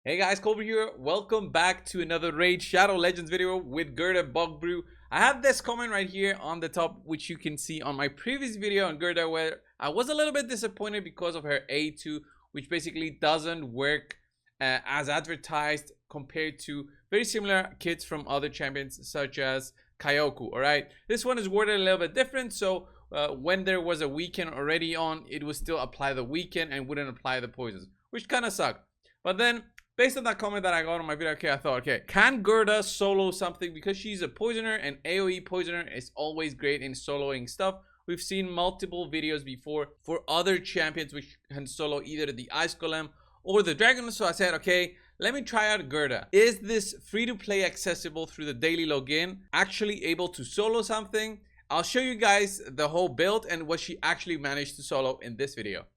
Hey guys, Coldbrew here. Welcome back to another Raid Shadow Legends video with Guurda Brew. I have this comment right here on the top, which you can see on my previous video on Guurda, where I was a little bit disappointed because of her A2, which basically doesn't work as advertised compared to very similar kits from other champions such as Kyoku. Alright, this one is worded a little bit different, so when there was a weekend already on, it would still apply the weekend and wouldn't apply the poisons, which kind of sucked. But then, based on that comment that I got on my video, I thought, can Guurda solo something? Because she's a poisoner, and AoE poisoner is always great in soloing stuff. We've seen multiple videos before for other champions which can solo either the Ice Golem or the Dragon. So I said, okay, let me try out Guurda. Is this free-to-play accessible through the daily login? Actually able to solo something? I'll show you guys the whole build and what she actually managed to solo in this video.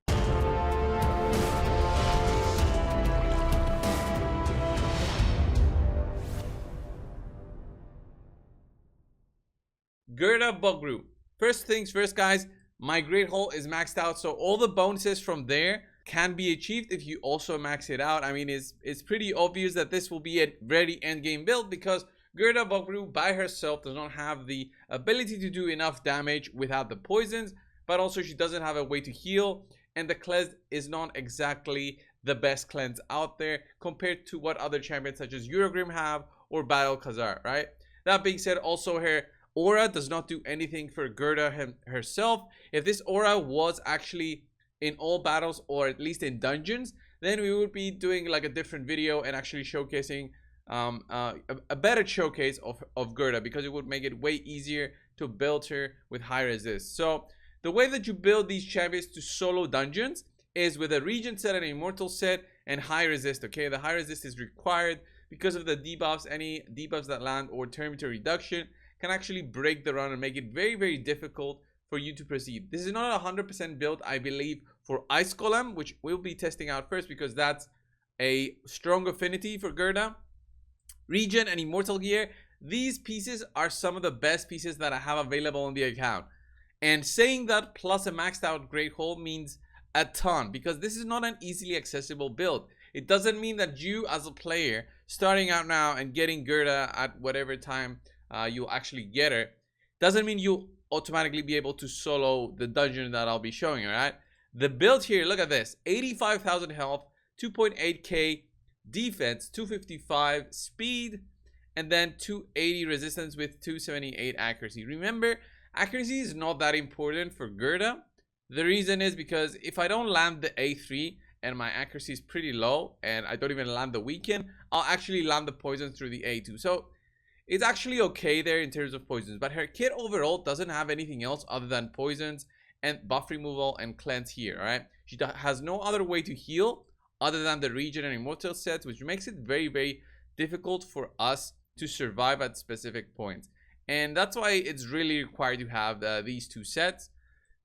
Guurda Brew. First things first, guys, my great hole is maxed out, so all the bonuses from there can be achieved if you also max it out. I mean, it's pretty obvious that this will be a very end game build because Guurda Brew by herself does not have the ability to do enough damage without the poisons, but also she doesn't have a way to heal, and the cleanse is not exactly the best cleanse out there compared to what other champions such as Eurogrim have or Battle Khazar, right? That being said, also her aura does not do anything for Guurda herself. If this aura was actually in all battles or at least in dungeons, then we would be doing like a different video and actually showcasing a better showcase of Guurda, because it would make it way easier to build her with high resist. So the way that you build these champions to solo dungeons is with a region set and an immortal set and high resist. Okay, the high resist is required because of the debuffs. Any debuffs that land or thermometer reduction can actually break the run and make it very difficult for you to proceed. This is not a 100% build, I believe, for Ice Golem, which we'll be testing out first because that's a strong affinity for Guurda. Regen and Immortal Gear, these pieces are some of the best pieces that I have available on the account. And saying that plus a maxed out Great Hole means a ton, because this is not an easily accessible build. It doesn't mean that you as a player starting out now and getting Guurda at whatever time you'll actually get her, doesn't mean you'll automatically be able to solo the dungeon that I'll be showing. All right, the build here, look at this: 85,000 health, 2.8k defense, 255 speed, and then 280 resistance with 278 accuracy. Remember, accuracy is not that important for Guurda. The reason is because if I don't land the A3 and my accuracy is pretty low and I don't even land the weekend, I'll actually land the poison through the A2. So it's actually okay there in terms of poisons, but her kit overall doesn't have anything else other than poisons and buff removal and cleanse here. All right, she has no other way to heal other than the regen and immortal sets, which makes it very difficult for us to survive at specific points. And that's why it's really required to have these two sets.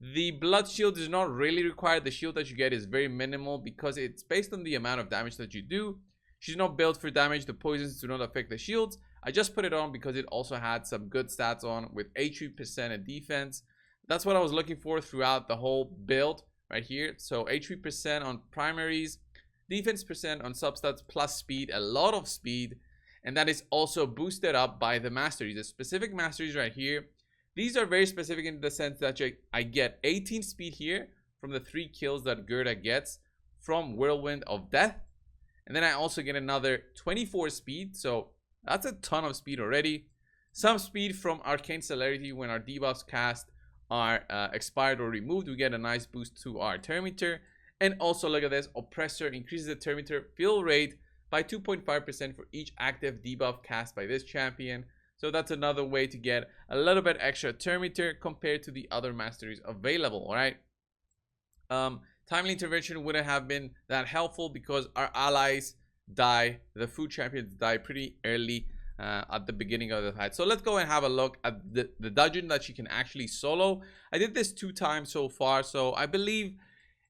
The blood shield is not really required. The shield that you get is very minimal because it's based on the amount of damage that you do. She's not built for damage. The poisons do not affect the shields. I just put it on because it also had some good stats on with HP% and defense. That's what I was looking for throughout the whole build right here. So HP% on primaries, defense percent on substats, plus speed, a lot of speed. And that is also boosted up by the masteries. The specific masteries right here, these are very specific in the sense that I get 18 speed here from the 3 kills that Guurda gets from Whirlwind of Death. And then I also get another 24 speed. So that's a ton of speed already. Some speed from Arcane Celerity when our debuffs cast are expired or removed. We get a nice boost to our thermometer. And also look at this, Oppressor increases the thermometer fill rate by 2.5% for each active debuff cast by this champion. So that's another way to get a little bit extra thermometer compared to the other masteries available. All right. Timely intervention wouldn't have been that helpful because our allies die, the food champions die pretty early at the beginning of the fight. So let's go and have a look at the dungeon that she can actually solo. I did this 2 times so far, so I believe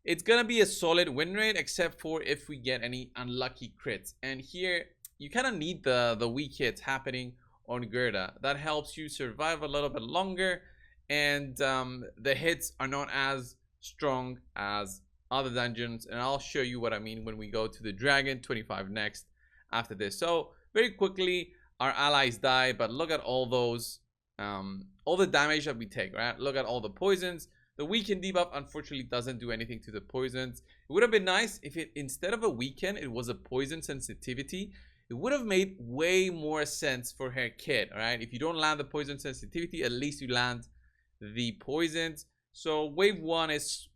it's gonna be a solid win rate, except for if we get any unlucky crits. And here you kind of need the weak hits happening on Guurda. That helps you survive a little bit longer, and the hits are not as strong as other dungeons, and I'll show you what I mean when we go to the Dragon 25 next after this. So very quickly, our allies die, but look at all those, all the damage that we take, right? Look at all the poisons. The weaken debuff unfortunately doesn't do anything to the poisons. It would have been nice if it, instead of a weaken, it was a poison sensitivity. It would have made way more sense for her kit, right? If you don't land the poison sensitivity, at least you land the poisons. So wave 1 is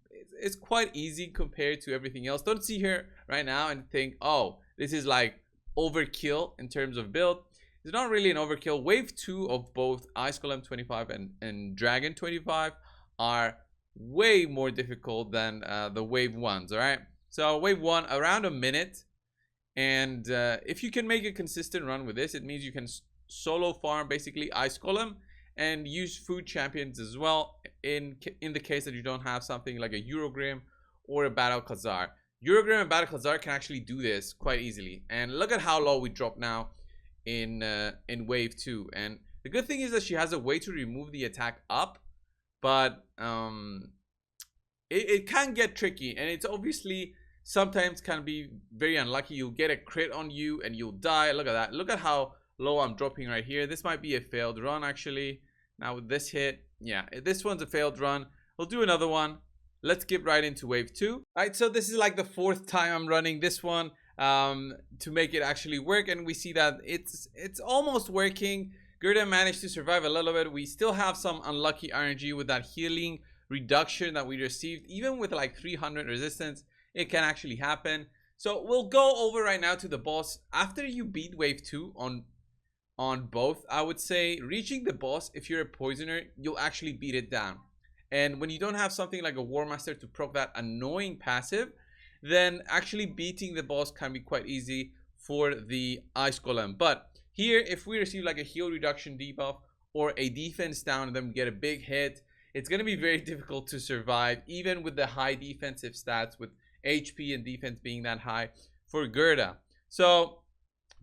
quite easy compared to everything else. Don't see her right now and think, oh, this is like overkill in terms of build. It's not really an overkill. Wave 2 of both Ice Golem 25 and Dragon 25 are way more difficult than the wave 1s, all right? So wave 1, around a minute. And if you can make a consistent run with this, it means you can solo farm basically Ice Golem and use food champions as well in the case that you don't have something like a Eurogrim or a Battle Khazar. Eurogrim and Battle Khazar can actually do this quite easily. And look at how low we drop now in wave 2. And the good thing is that she has a way to remove the attack up, but it can get tricky, and it's obviously sometimes can be very unlucky. You'll get a crit on you and you'll die. Look at that. Look at how low I'm dropping right here. This might be a failed run actually. Now with this hit, yeah, this one's a failed run. We'll do another one. Let's get right into wave 2. All right, so this is like the 4th time I'm running this one to make it actually work, and we see that it's almost working. Guurda managed to survive a little bit. We still have some unlucky RNG with that healing reduction that we received. Even with like 300 resistance, it can actually happen. So we'll go over right now to the boss. After you beat wave 2 on both, I would say reaching the boss, if you're a poisoner, you'll actually beat it down. And when you don't have something like a War Master to proc that annoying passive, then actually beating the boss can be quite easy for the Ice Golem. But here, if we receive like a heal reduction debuff or a defense down and then get a big hit, it's going to be very difficult to survive, even with the high defensive stats, with HP and defense being that high for Guurda. So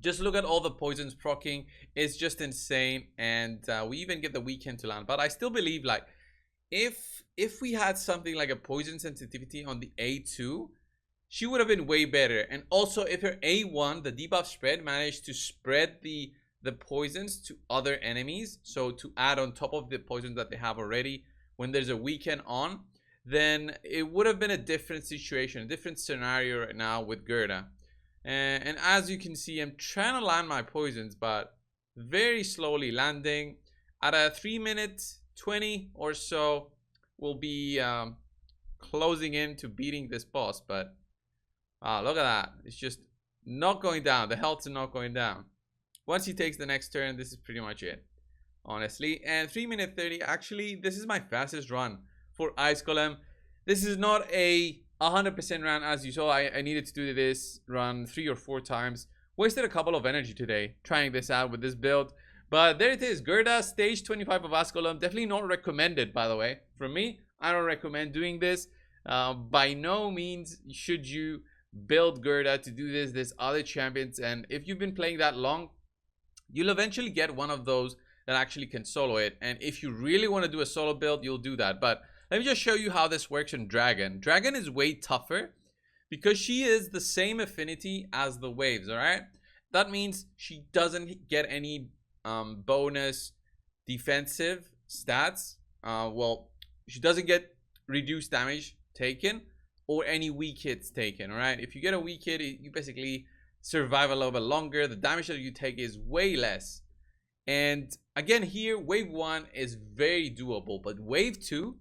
just look at all the poisons proccing. It's just insane. And we even get the weekend to land. But I still believe like if we had something like a poison sensitivity on the A2, she would have been way better. And also if her A1, the debuff spread, managed to spread the poisons to other enemies, so to add on top of the poisons that they have already when there's a weekend on, then it would have been a different situation, a different scenario right now with Guurda. And as you can see, I'm trying to land my poisons, but very slowly landing. At a 3-minute 20 or so, we'll be closing in to beating this boss. But look at that. It's just not going down. The health's not going down. Once he takes the next turn, this is pretty much it, honestly. And 3-minute 30, actually, this is my fastest run for Ice Golem. This is not a 100% run as you saw. I needed to do this run 3 or 4 times. Wasted a couple of energy today trying this out with this build. But there it is, Guurda, stage 25 of Ice Golem. Definitely not recommended, by the way. From me, I don't recommend doing this. By no means should you build Guurda to do this. There's other champions, and if you've been playing that long, you'll eventually get one of those that actually can solo it. And if you really want to do a solo build, you'll do that. But let me just show you how this works in Dragon. Dragon is way tougher because she is the same affinity as the waves, all right? That means she doesn't get any bonus defensive stats. Well, she doesn't get reduced damage taken or any weak hits taken, all right? If you get a weak hit, you basically survive a little bit longer. The damage that you take is way less. And again, here, wave 1 is very doable, but wave 2,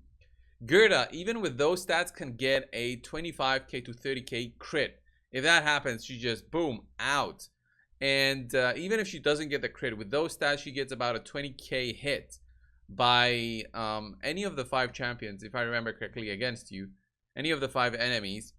Guurda, even with those stats, can get a 25k to 30k crit. If that happens, she just boom, out. And even if she doesn't get the crit, with those stats, she gets about a 20k hit by any of the 5 champions, if I remember correctly, against you. Any of the 5 enemies.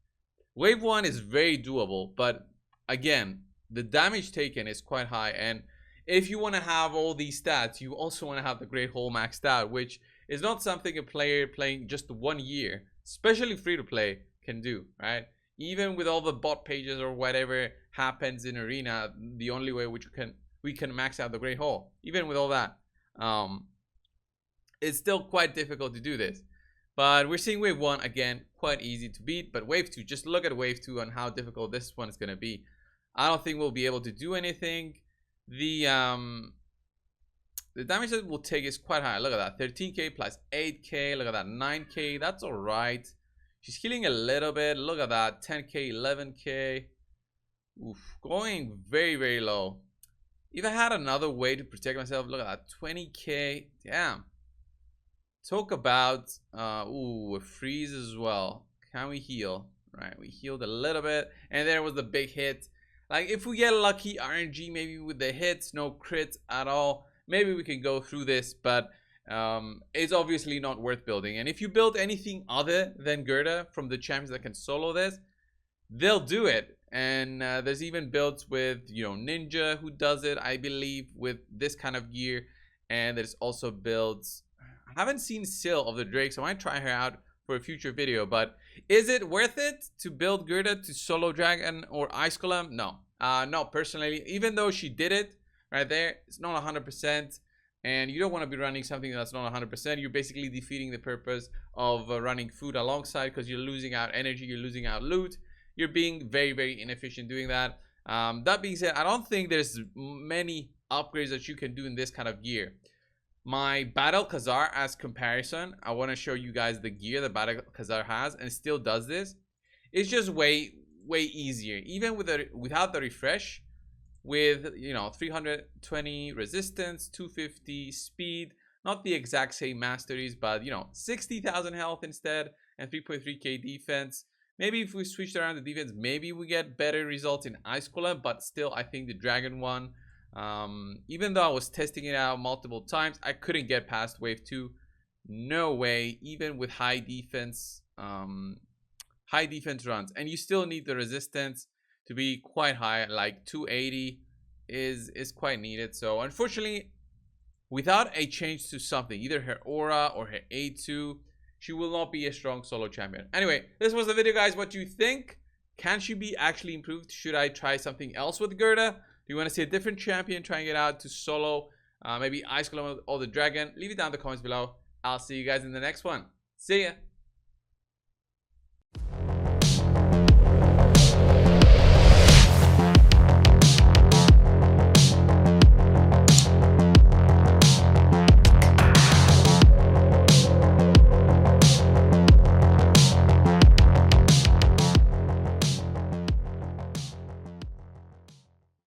Wave 1 is very doable, but again, the damage taken is quite high. And if you want to have all these stats, you also want to have the Great Hole maxed out, which is not something a player playing just 1 year, especially free to play, can do, right? Even with all the bot pages or whatever happens in Arena, the only way which we can max out the Great Hole, even with all that, it's still quite difficult to do this. But we're seeing wave 1 again, quite easy to beat. But wave 2, just look at wave 2 and how difficult this one is going to be. I don't think we'll be able to do anything. The damage that we'll take is quite high. Look at that, 13k plus 8k. Look at that, 9k. That's all right. She's healing a little bit. Look at that, 10k, 11k. Oof, going very, very low. If I had another way to protect myself, look at that, 20k. Damn. Talk about a freeze as well. Can we heal? Right, we healed a little bit, and there was the big hit. Like, if we get lucky RNG maybe with the hits, no crits at all, maybe we can go through this, but it's obviously not worth building. And if you build anything other than Guurda from the champions that can solo this, they'll do it. And there's even builds with, you know, Ninja who does it, I believe, with this kind of gear. And there's also builds, I haven't seen Sil of the Drake, so I might try her out for a future video. But is it worth it to build Guurda to solo Dragon or Ice Golem? No, not personally. Even though she did it right there, it's not 100%. And you don't want to be running something that's not 100%. You're basically defeating the purpose of running food alongside, because you're losing out energy, you're losing out loot. You're being very, very inefficient doing that. That being said, I don't think there's many upgrades that you can do in this kind of gear. My Battle Khazar, as comparison, I want to show you guys the gear that Battle Khazar has and still does this. It's just way easier, even with without the refresh. With, you know, 320 resistance, 250 speed, not the exact same masteries, but, you know, 60,000 health instead, and 3.3k defense. Maybe if we switched around the defense, maybe we get better results in Ice Golem, but still, I think the Dragon one, even though I was testing it out multiple times, I couldn't get past wave 2. No way, even with high defense runs. And you still need the resistance to be quite high, like 280 is quite needed. So unfortunately, without a change to something, either her aura or her A2, she will not be a strong solo champion. Anyway, this was the video, guys. What do you think? Can she be actually improved? Should I try something else with Guurda? Do you want to see a different champion trying it out to solo maybe Ice Golem or the Dragon? Leave it down in the comments below. I'll see you guys in the next one. See ya.